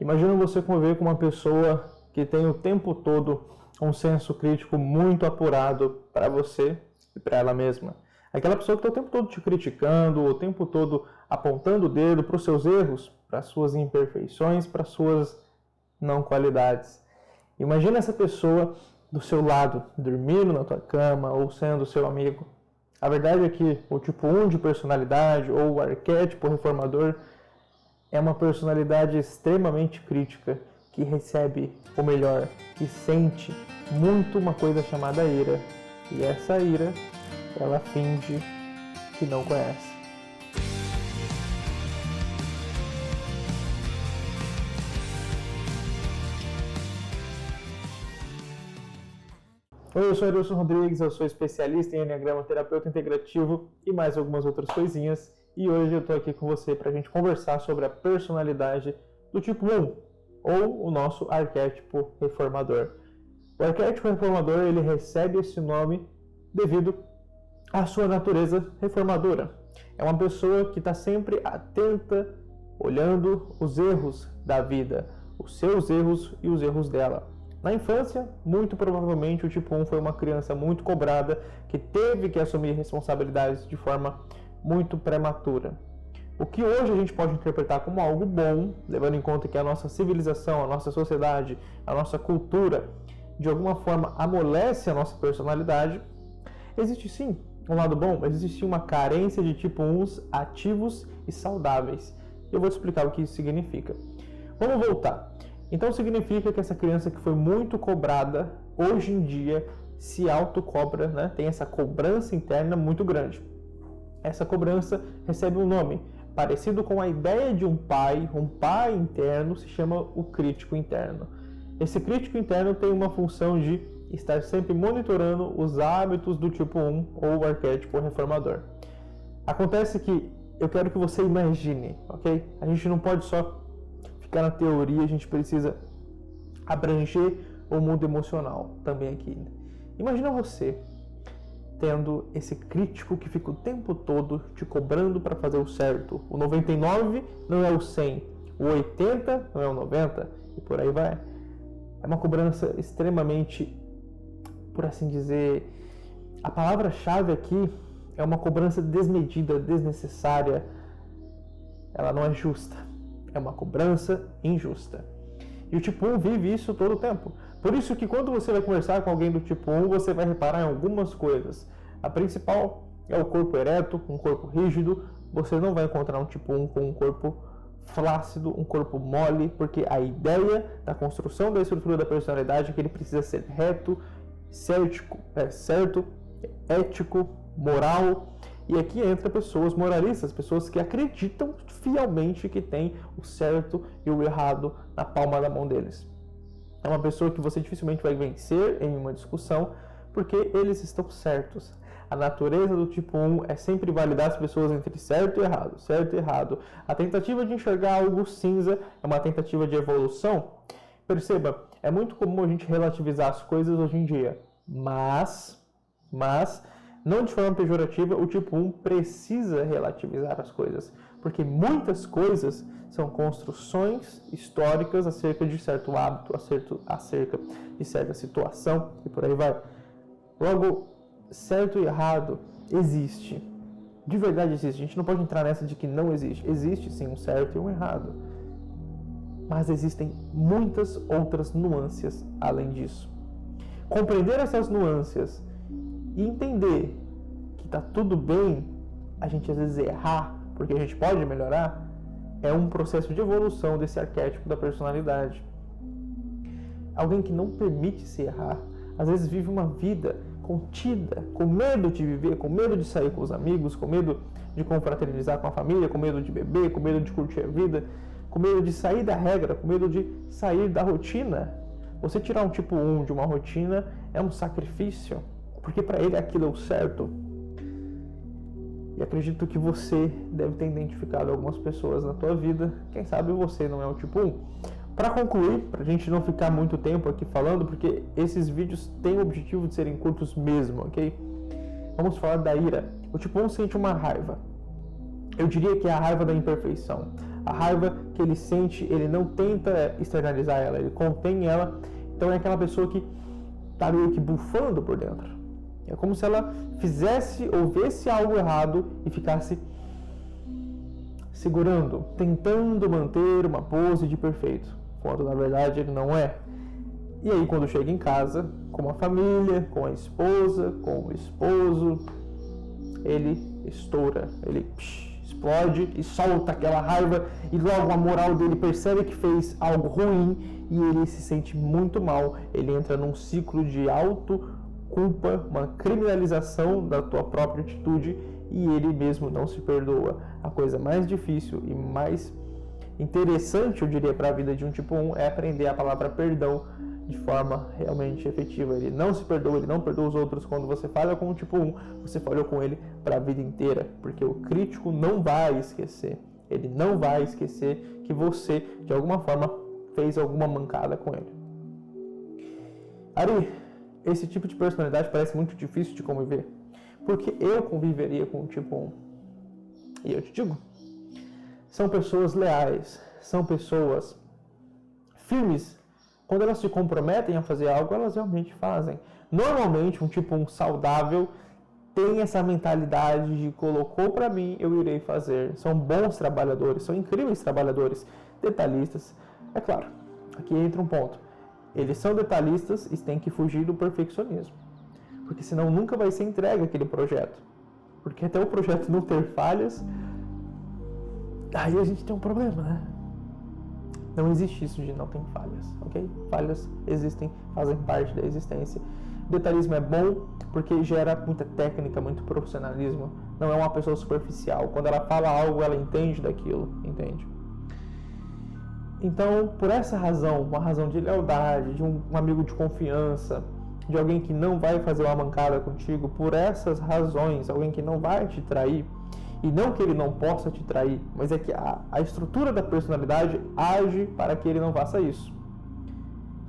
Imagina você conviver com uma pessoa que tem o tempo todo um senso crítico muito apurado para você e para ela mesma. Aquela pessoa que está o tempo todo te criticando, o tempo todo apontando o dedo para os seus erros, para as suas imperfeições, para as suas não qualidades. Imagina essa pessoa do seu lado, dormindo na tua cama ou sendo seu amigo. A verdade é que o tipo 1 de personalidade ou o arquétipo reformador é uma personalidade extremamente crítica, que recebe o melhor, que sente muito uma coisa chamada ira. E essa ira, ela finge que não conhece. Oi, eu sou Erilson Rodrigues, eu sou especialista em Enneagrama, terapeuta integrativo e mais algumas outras coisinhas. E hoje eu estou aqui com você para a gente conversar sobre a personalidade do tipo 1, ou o nosso arquétipo reformador. O arquétipo reformador, ele recebe esse nome devido à sua natureza reformadora. É uma pessoa que está sempre atenta, olhando os erros da vida, os seus erros e os erros dela. Na infância, muito provavelmente o tipo 1 foi uma criança muito cobrada, que teve que assumir responsabilidades de forma muito prematura. O que hoje a gente pode interpretar como algo bom, levando em conta que a nossa civilização, a nossa sociedade, a nossa cultura, de alguma forma amolece a nossa personalidade, existe sim um lado bom, existe sim uma carência de tipo 1s ativos e saudáveis. Eu vou te explicar o que isso significa. Vamos voltar. Então significa que essa criança que foi muito cobrada, hoje em dia se autocobra, né? Tem essa cobrança interna muito grande. Essa cobrança recebe um nome parecido com a ideia de um pai interno, se chama o crítico interno. Esse crítico interno tem uma função de estar sempre monitorando os hábitos do tipo 1 ou o arquétipo reformador. Acontece que eu quero que você imagine, ok? A gente não pode só ficar na teoria, a gente precisa abranger o mundo emocional também aqui. Imagina você tendo esse crítico que fica o tempo todo te cobrando para fazer o certo. O 99 não é o 100, o 80 não é o 90 e por aí vai. É uma cobrança extremamente, por assim dizer, a palavra-chave aqui é uma cobrança desmedida, desnecessária. Ela não é justa. É uma cobrança injusta. E o tipo 1 vive isso todo o tempo. Por isso que quando você vai conversar com alguém do tipo 1, você vai reparar em algumas coisas. A principal é o corpo ereto, um corpo rígido. Você não vai encontrar um tipo 1 com um corpo flácido, um corpo mole, porque a ideia da construção da estrutura da personalidade é que ele precisa ser reto, certo, ético, moral. E aqui entra pessoas moralistas, pessoas que acreditam fielmente que tem o certo e o errado na palma da mão deles. É uma pessoa que você dificilmente vai vencer em uma discussão, porque eles estão certos. A natureza do tipo 1 é sempre validar as pessoas entre certo e errado, certo e errado. A tentativa de enxergar algo cinza é uma tentativa de evolução. Perceba, é muito comum a gente relativizar as coisas hoje em dia, mas não de forma pejorativa, o tipo 1 precisa relativizar as coisas, porque muitas coisas são construções históricas acerca de certo hábito, acerca de certa situação e por aí vai. Logo, certo e errado existe. De verdade existe. A gente não pode entrar nessa de que não existe. Existe sim um certo e um errado. Mas existem muitas outras nuances além disso. Compreender essas nuances e entender que está tudo bem a gente às vezes errar, porque a gente pode melhorar, é um processo de evolução desse arquétipo da personalidade. Alguém que não permite se errar, às vezes vive uma vida contida, com medo de viver, com medo de sair com os amigos, com medo de confraternizar com a família, com medo de beber, com medo de curtir a vida, com medo de sair da regra, com medo de sair da rotina. Você tirar um tipo 1 de uma rotina é um sacrifício, porque para ele aquilo é o certo. E acredito que você deve ter identificado algumas pessoas na tua vida. Quem sabe você não é o tipo 1. Para concluir, para a gente não ficar muito tempo aqui falando, porque esses vídeos têm o objetivo de serem curtos mesmo, ok? Vamos falar da ira. O tipo 1 sente uma raiva. Eu diria que é a raiva da imperfeição. A raiva que ele sente, ele não tenta externalizar ela, ele contém ela. Então é aquela pessoa que está meio que bufando por dentro. É como se ela fizesse ou visse algo errado e ficasse segurando, tentando manter uma pose de perfeito, quando na verdade ele não é. E aí quando chega em casa, com a família, com a esposa, com o esposo, ele estoura, ele explode e solta aquela raiva e logo a moral dele percebe que fez algo ruim e ele se sente muito mal, ele entra num ciclo de auto-culpa, uma criminalização da tua própria atitude e ele mesmo não se perdoa. A coisa mais difícil e mais interessante, eu diria, para a vida de um tipo 1 é aprender a palavra perdão de forma realmente efetiva. Ele não se perdoa, ele não perdoa os outros. Quando você falha com o tipo 1, você falhou com ele para a vida inteira, porque o crítico não vai esquecer. Ele não vai esquecer que você, de alguma forma, fez alguma mancada com ele. Ari, esse tipo de personalidade parece muito difícil de conviver, porque eu conviveria com o tipo 1. E eu te digo, são pessoas leais, são pessoas firmes. Quando elas se comprometem a fazer algo, elas realmente fazem. Normalmente, um tipo 1 saudável tem essa mentalidade de colocou para mim, eu irei fazer. São bons trabalhadores, são incríveis trabalhadores, detalhistas. É claro, aqui entra um ponto. Eles são detalhistas e têm que fugir do perfeccionismo. Porque senão nunca vai ser entregue aquele projeto. Porque até o projeto não ter falhas, aí a gente tem um problema, né? Não existe isso de não tem falhas, ok? Falhas existem, fazem parte da existência. O detalhismo é bom porque gera muita técnica, muito profissionalismo. Não é uma pessoa superficial. Quando ela fala algo, ela entende daquilo, entende? Então, por essa razão, uma razão de lealdade, de um amigo de confiança, de alguém que não vai fazer uma mancada contigo, por essas razões, alguém que não vai te trair, e não que ele não possa te trair, mas é que a estrutura da personalidade age para que ele não faça isso.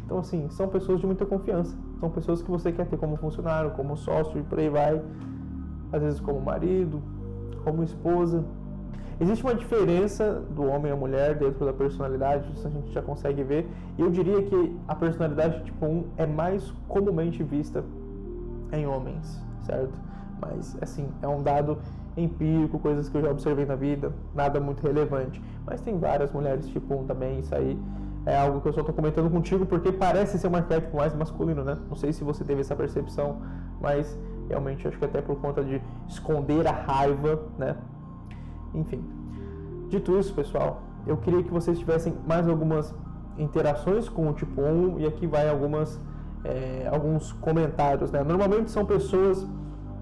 Então, assim, são pessoas de muita confiança. São pessoas que você quer ter como funcionário, como sócio e por aí vai. Às vezes como marido, como esposa. Existe uma diferença do homem e a mulher dentro da personalidade, isso a gente já consegue ver. E eu diria que a personalidade tipo 1 é mais comumente vista em homens, certo? Mas, assim, é um dado empírico, coisas que eu já observei na vida, nada muito relevante. Mas tem várias mulheres tipo 1 também, isso aí é algo que eu só estou comentando contigo porque parece ser um arquétipo mais masculino, né? Não sei se você teve essa percepção, mas realmente acho que até por conta de esconder a raiva, né? Enfim, dito isso, pessoal, eu queria que vocês tivessem mais algumas interações com o tipo 1 e aqui vai alguns comentários, né? Normalmente são pessoas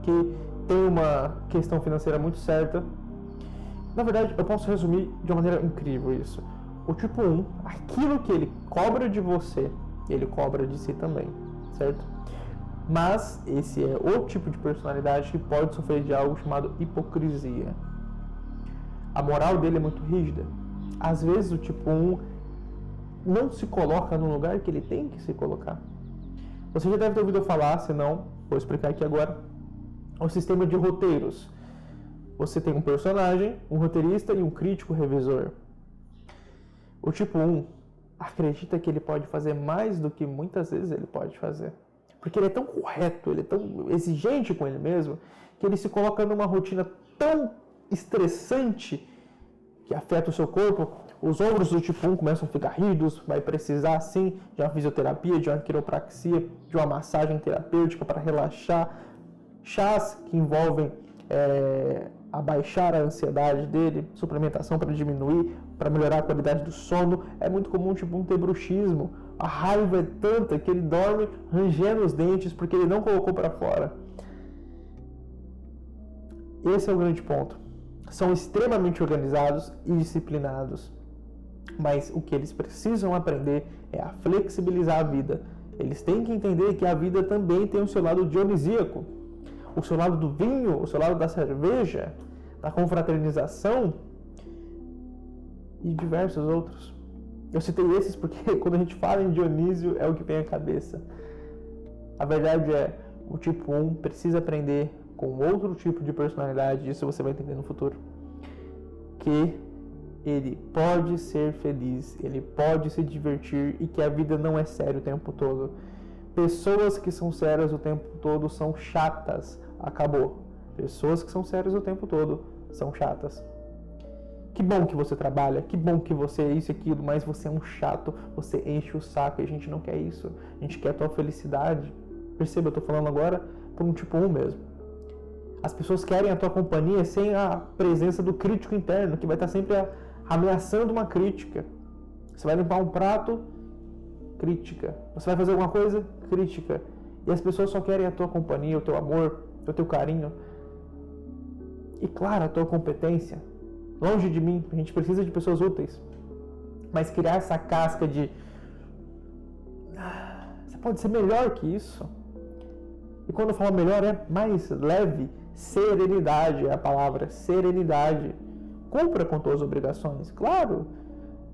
que têm uma questão financeira muito certa. Na verdade, eu posso resumir de uma maneira incrível isso. O tipo 1, aquilo que ele cobra de você, ele cobra de si também, certo? Mas esse é o tipo de personalidade que pode sofrer de algo chamado hipocrisia. A moral dele é muito rígida. Às vezes o tipo 1 não se coloca no lugar que ele tem que se colocar. Você já deve ter ouvido falar, se não, vou explicar aqui agora, o sistema de roteiros. Você tem um personagem, um roteirista e um crítico revisor. O tipo 1 acredita que ele pode fazer mais do que muitas vezes ele pode fazer. Porque ele é tão correto, ele é tão exigente com ele mesmo, que ele se coloca numa rotina tão estressante que afeta o seu corpo. Os ombros do tipo 1 começam a ficar rígidos, vai precisar sim de uma fisioterapia, de uma quiropraxia, de uma massagem terapêutica para relaxar, chás que envolvem abaixar a ansiedade dele, suplementação para diminuir, para melhorar a qualidade do sono. É muito comum tipo 1 ter bruxismo. A raiva é tanta que ele dorme rangendo os dentes porque ele não colocou para fora. Esse é o grande ponto. São extremamente organizados e disciplinados, mas o que eles precisam aprender é a flexibilizar a vida. Eles têm que entender que a vida também tem o seu lado dionisíaco, o seu lado do vinho, o seu lado da cerveja, da confraternização e diversos outros. Eu citei esses porque quando a gente fala em Dionísio é o que vem à cabeça. A verdade é, o tipo 1 precisa aprender com outro tipo de personalidade, isso você vai entender no futuro, que ele pode ser feliz, ele pode se divertir e que a vida não é séria o tempo todo. Pessoas que são sérias o tempo todo são chatas. Acabou. Pessoas que são sérias o tempo todo são chatas. Que bom que você trabalha, que bom que você é isso e aquilo, mas você é um chato, você enche o saco e a gente não quer isso. A gente quer a tua felicidade. Perceba, eu tô falando agora por um tipo 1 mesmo. As pessoas querem a tua companhia sem a presença do crítico interno, que vai estar sempre ameaçando uma crítica. Você vai limpar um prato, crítica. Você vai fazer alguma coisa, crítica. E as pessoas só querem a tua companhia, o teu amor, o teu carinho. E claro, a tua competência. Longe de mim, a gente precisa de pessoas úteis. Mas criar essa casca de... Você pode ser melhor que isso. E quando eu falo melhor, é mais leve. Serenidade é a palavra. Serenidade. Cumpra com suas obrigações, claro.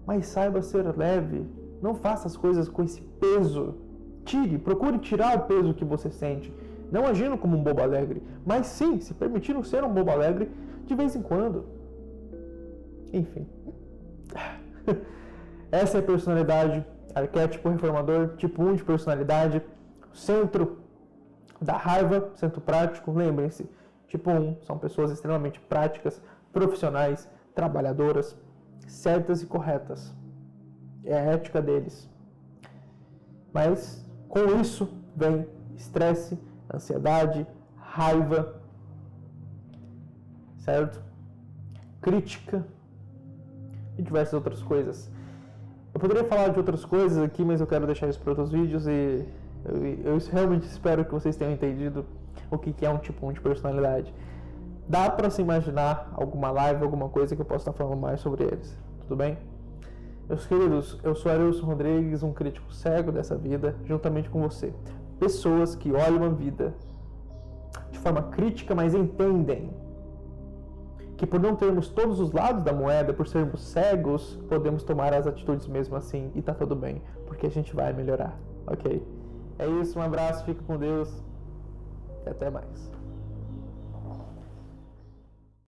Mas saiba ser leve. Não faça as coisas com esse peso. Procure tirar o peso que você sente. Não agindo como um bobo alegre, mas sim, se permitindo ser um bobo alegre de vez em quando. Enfim. Essa é a personalidade, arquétipo reformador, tipo 1 de personalidade, centro da raiva, centro prático. Lembrem-se, tipo 1 são pessoas extremamente práticas, profissionais, trabalhadoras, certas e corretas. É a ética deles. Mas com isso vem estresse, ansiedade, raiva, certo? Crítica e diversas outras coisas. Eu poderia falar de outras coisas aqui, mas eu quero deixar isso para outros vídeos e eu realmente espero que vocês tenham entendido o que é um tipo 1 de personalidade. Dá para se imaginar alguma live, alguma coisa que eu possa estar falando mais sobre eles, tudo bem? Meus queridos, eu sou Arilson Rodrigues, um crítico cego dessa vida, juntamente com você. Pessoas que olham a vida de forma crítica, mas entendem que por não termos todos os lados da moeda, por sermos cegos, podemos tomar as atitudes mesmo assim e tá tudo bem, porque a gente vai melhorar, ok? É isso, um abraço, fica com Deus e até mais.